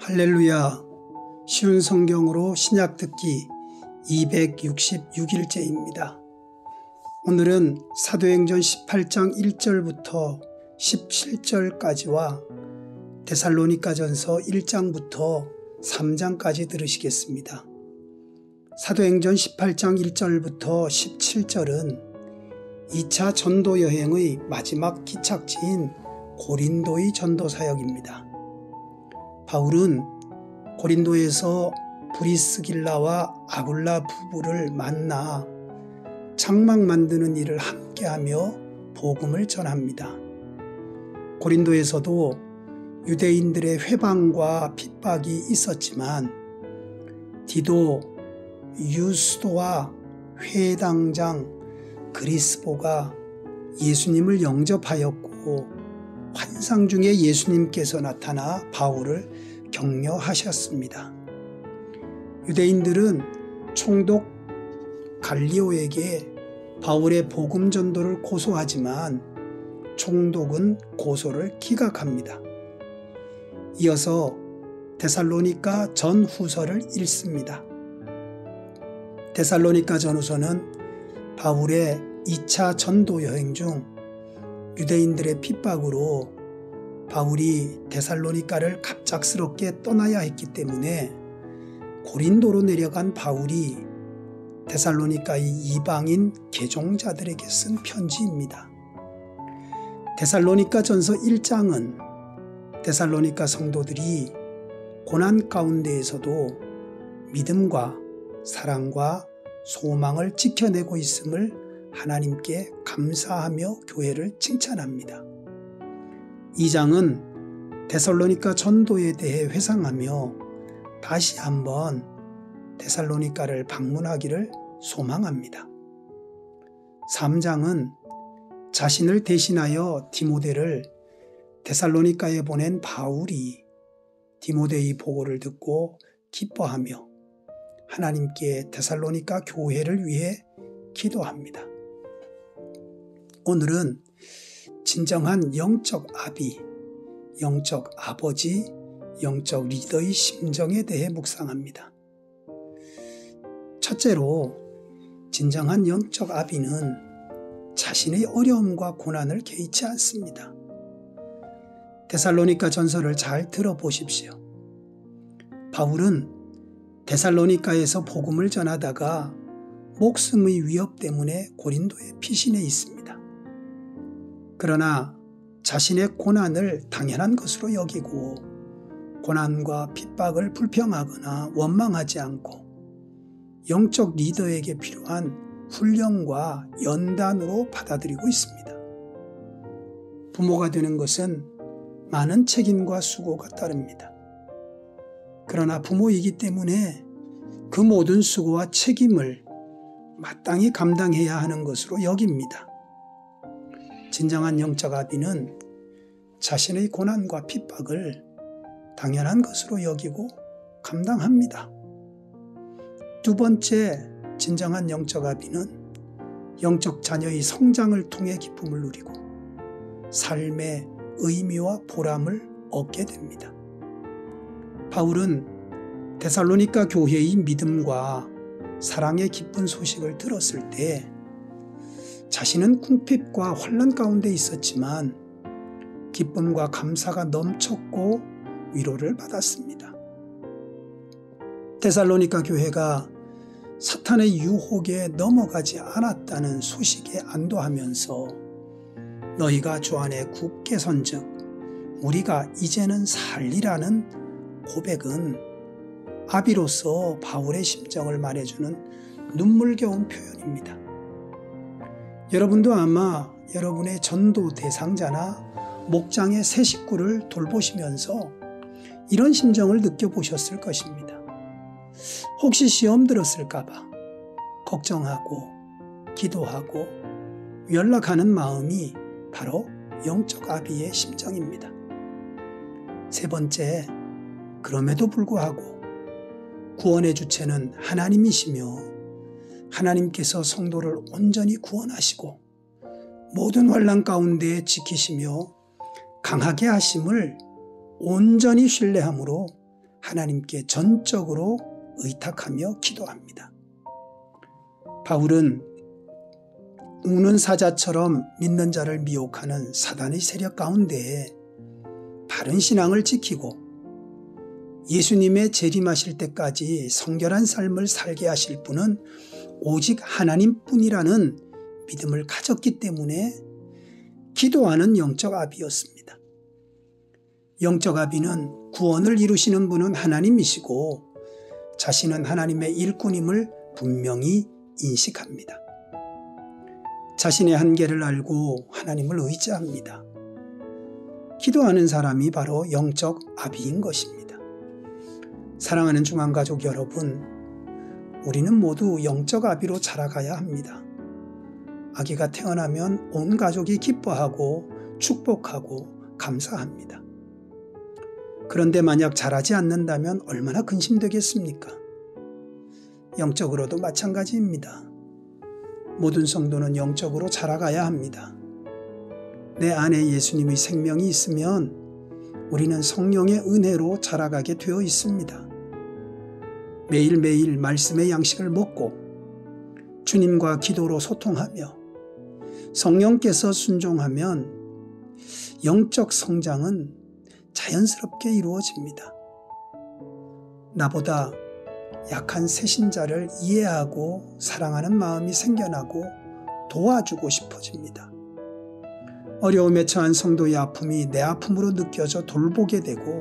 할렐루야. 쉬운 성경으로 신약 듣기 266일째입니다. 오늘은 사도행전 18장 1절부터 17절까지와 데살로니가전서 1장부터 3장까지 들으시겠습니다. 사도행전 18장 1절부터 17절은 2차 전도 여행의 마지막 기착지인 고린도의 전도 사역입니다. 바울은 고린도에서 브리스길라와 아굴라 부부를 만나 장막 만드는 일을 함께하며 복음을 전합니다. 고린도에서도 유대인들의 회방과 핍박이 있었지만 디도, 유스도와 회당장 그리스보가 예수님을 영접하였고 환상 중에 예수님께서 나타나 바울을 격려하셨습니다. 유대인들은 총독 갈리오에게 바울의 복음 전도를 고소하지만 총독은 고소를 기각합니다. 이어서 데살로니가 전후서를 읽습니다. 데살로니가 전후서는 바울의 2차 전도 여행 중 유대인들의 핍박으로 바울이 데살로니가를 갑작스럽게 떠나야 했기 때문에 고린도로 내려간 바울이 데살로니가의 이방인 개종자들에게 쓴 편지입니다. 데살로니가 전서 1장은 데살로니가 성도들이 고난 가운데에서도 믿음과 사랑과 소망을 지켜내고 있음을 하나님께 감사하며 교회를 칭찬합니다. 2장은 데살로니가 전도에 대해 회상하며 다시 한번 데살로니가를 방문하기를 소망합니다. 3장은 자신을 대신하여 디모데를 데살로니가에 보낸 바울이 디모데의 보고를 듣고 기뻐하며 하나님께 데살로니가 교회를 위해 기도합니다. 오늘은 진정한 영적 아비, 영적 아버지, 영적 리더의 심정에 대해 묵상합니다. 첫째로 진정한 영적 아비는 자신의 어려움과 고난을 개의치 않습니다. 데살로니가 전서를 잘 들어보십시오. 바울은 데살로니가에서 복음을 전하다가 목숨의 위협 때문에 고린도에 피신해 있습니다. 그러나 자신의 고난을 당연한 것으로 여기고 고난과 핍박을 불평하거나 원망하지 않고 영적 리더에게 필요한 훈련과 연단으로 받아들이고 있습니다. 부모가 되는 것은 많은 책임과 수고가 따릅니다. 그러나 부모이기 때문에 그 모든 수고와 책임을 마땅히 감당해야 하는 것으로 여깁니다. 진정한 영적 아비는 자신의 고난과 핍박을 당연한 것으로 여기고 감당합니다. 두 번째, 진정한 영적 아비는 영적 자녀의 성장을 통해 기쁨을 누리고 삶의 의미와 보람을 얻게 됩니다. 바울은 데살로니가 교회의 믿음과 사랑의 기쁜 소식을 들었을 때 자신은 궁핍과 환난 가운데 있었지만 기쁨과 감사가 넘쳤고 위로를 받았습니다. 데살로니가 교회가 사탄의 유혹에 넘어가지 않았다는 소식에 안도하면서 너희가 주 안에 굳게 선즉 우리가 이제는 살리라는 고백은 아비로서 바울의 심정을 말해주는 눈물겨운 표현입니다. 여러분도 아마 여러분의 전도 대상자나 목장의 새 식구를 돌보시면서 이런 심정을 느껴보셨을 것입니다. 혹시 시험 들었을까봐 걱정하고 기도하고 연락하는 마음이 바로 영적 아비의 심정입니다. 세 번째, 그럼에도 불구하고 구원의 주체는 하나님이시며 하나님께서 성도를 온전히 구원하시고 모든 환난 가운데 지키시며 강하게 하심을 온전히 신뢰함으로 하나님께 전적으로 의탁하며 기도합니다. 바울은 우는 사자처럼 믿는 자를 미혹하는 사단의 세력 가운데에 바른 신앙을 지키고 예수님의 재림하실 때까지 성결한 삶을 살게 하실 분은 오직 하나님뿐이라는 믿음을 가졌기 때문에 기도하는 영적 아비였습니다. 영적 아비는 구원을 이루시는 분은 하나님이시고 자신은 하나님의 일꾼임을 분명히 인식합니다. 자신의 한계를 알고 하나님을 의지합니다. 기도하는 사람이 바로 영적 아비인 것입니다. 사랑하는 중앙가족 여러분, 우리는 모두 영적 아비로 자라가야 합니다. 아기가 태어나면 온 가족이 기뻐하고 축복하고 감사합니다. 그런데 만약 자라지 않는다면 얼마나 근심되겠습니까? 영적으로도 마찬가지입니다. 모든 성도는 영적으로 자라가야 합니다. 내 안에 예수님의 생명이 있으면 우리는 성령의 은혜로 자라가게 되어 있습니다. 매일매일 말씀의 양식을 먹고 주님과 기도로 소통하며 성령께서 순종하면 영적 성장은 자연스럽게 이루어집니다. 나보다 약한 새신자를 이해하고 사랑하는 마음이 생겨나고 도와주고 싶어집니다. 어려움에 처한 성도의 아픔이 내 아픔으로 느껴져 돌보게 되고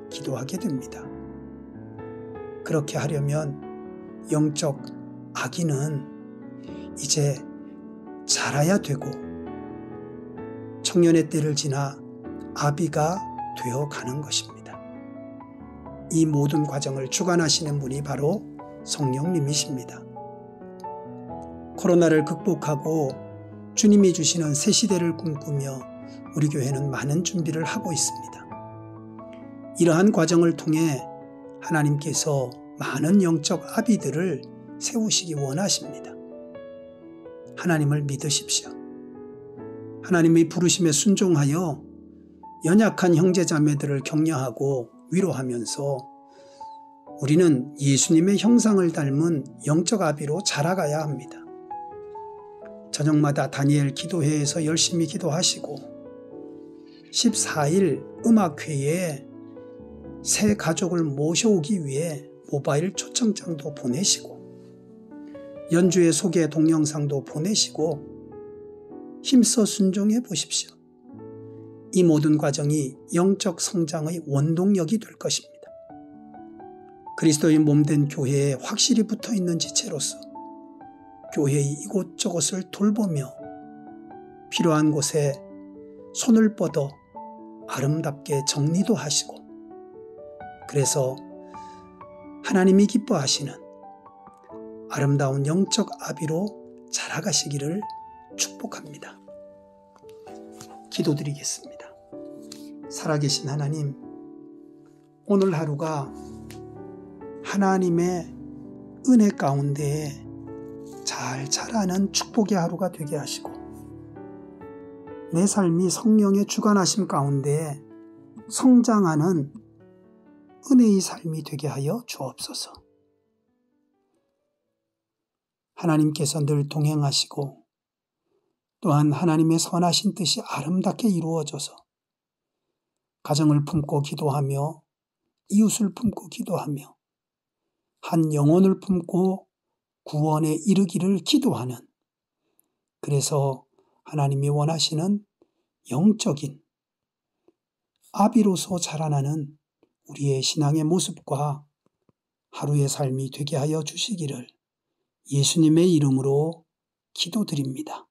기도하게 됩니다. 그렇게 하려면 영적 아기는 이제 자라야 되고 청년의 때를 지나 아비가 되어가는 것입니다. 이 모든 과정을 주관하시는 분이 바로 성령님이십니다. 코로나를 극복하고 주님이 주시는 새 시대를 꿈꾸며 우리 교회는 많은 준비를 하고 있습니다. 이러한 과정을 통해 하나님께서 많은 영적 아비들을 세우시기 원하십니다. 하나님을 믿으십시오. 하나님의 부르심에 순종하여 연약한 형제자매들을 격려하고 위로하면서 우리는 예수님의 형상을 닮은 영적 아비로 자라가야 합니다. 저녁마다 다니엘 기도회에서 열심히 기도하시고 14일 음악회에 새 가족을 모셔오기 위해 모바일 초청장도 보내시고 연주회 소개 동영상도 보내시고 힘써 순종해 보십시오. 이 모든 과정이 영적 성장의 원동력이 될 것입니다. 그리스도의 몸된 교회에 확실히 붙어있는 지체로서 교회의 이곳저곳을 돌보며 필요한 곳에 손을 뻗어 아름답게 정리도 하시고 그래서 하나님이 기뻐하시는 아름다운 영적 아비로 자라가시기를 축복합니다. 기도드리겠습니다. 살아계신 하나님, 오늘 하루가 하나님의 은혜 가운데에 잘 자라는 축복의 하루가 되게 하시고 내 삶이 성령의 주관하심 가운데 성장하는 은혜의 삶이 되게 하여 주옵소서. 하나님께서 늘 동행하시고 또한 하나님의 선하신 뜻이 아름답게 이루어져서 가정을 품고 기도하며 이웃을 품고 기도하며 한 영혼을 품고 구원에 이르기를 기도하는 그래서 하나님이 원하시는 영적인 아비로서 자라나는 우리의 신앙의 모습과 하루의 삶이 되게 하여 주시기를 예수님의 이름으로 기도드립니다.